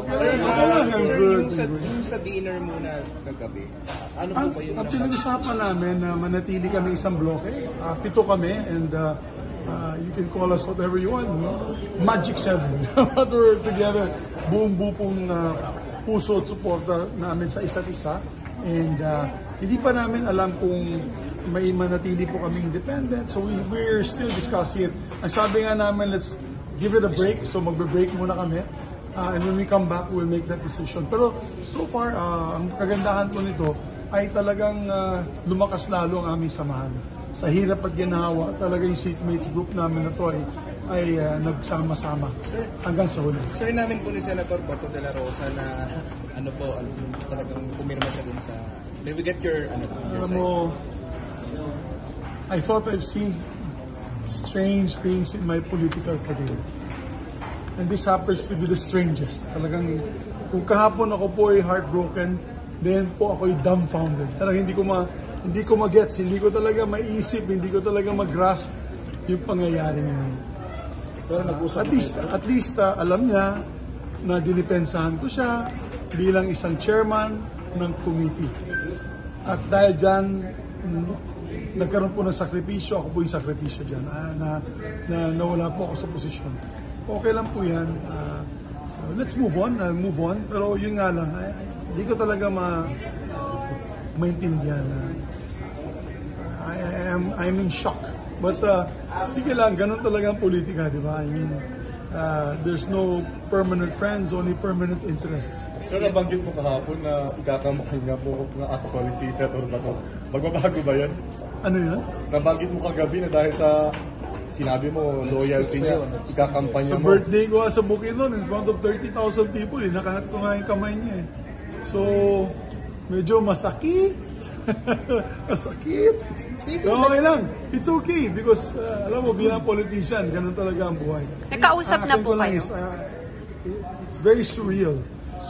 Yung sa dinner muna kagabi, ano po ba yung ang pinag-usapan namin na manatili kami isang bloke, 7 kami, and you can call us whatever you want, no? Magic 7. But we're together, buong-buo pong puso at suporta namin sa isa't isa. And hindi pa namin alam kung may manatili po kami independent. So we're still discussing it. Ang sabi nga namin, let's give it a break. So magbe-break muna kami. And when we come back, we'll make that decision. Pero so far, ang kagandahan po nito ay talagang lumakas lalo ang aming samahan. Sa hirap at ginhawa, talaga yung seatmates group namin na to ay nagsama-sama hanggang sa huli. Sir, namin po ni Senator Bato de la Rosa na talagang pumirma siya dun sa... May we get your... Alam mo, I thought I've seen strange things in my political career. And this happens to be the strangest. Talagang, kung kahapon ako po ay heartbroken, then po ako ay dumbfounded. Talagang hindi ko ma-gets, hindi ko talaga maisip, hindi ko talaga mag-grasp yung pangyayari ngayon. Pero at least alam niya na dinipensahan ko siya bilang isang chairman ng committee. At dahil dyan, nagkaroon po ng sakripisyo, ako po yung sakripisyo dyan, na nawala po ako sa posisyon. Okay lang po yan. Let's move on. Pero yun nga lang, hindi ko talaga maintindihan. I'm in shock. But sige lang, ganun talaga ang politika, di ba? I mean, there's no permanent friends, only permanent interests. So nabanggit mo kahapon na ikakamukha niya po ng actually si Senator Bato. Magbabago ba yan? Ano yun? Nabanggit mo kagabi na dahil sa sinabi mo, loyalty niya, ikakampanya mo. Sa birthday ko sa Bukidnon, in front of 30,000 people, nakahat ko nga yung kamay niya. So, medyo masakit. Masakit. So, okay lang. It's okay because, alam mo, bilang politician, ganun talaga ang buhay. Nakausap na po kayo? It's very surreal.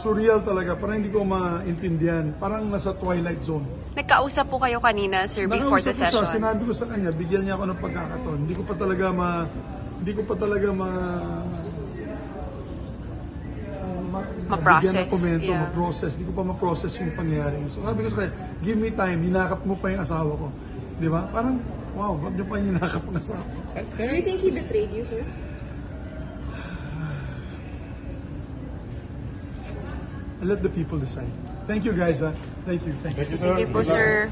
Surreal talaga. Parang hindi ko maintindihan. Parang nasa twilight zone. Nagkausap po kayo kanina, sir, before the session? Siya, sinabi ko sa kanya, bigyan niya ako ng pagkakataon. Hindi ko pa talaga ma-process. Ng komento, ma-process. Hindi ko pa ma-process yung pangyayari. So sabi ko sa kanya, give me time, hinakap mo pa yung asawa ko. Di ba? Parang, wow, ba't niyo pa yung hinakap ang asawa ko? Do you think he betrayed you, sir? I'll let the people decide. Thank you guys. Thank you. Thank you, sir. Thank you po, sir.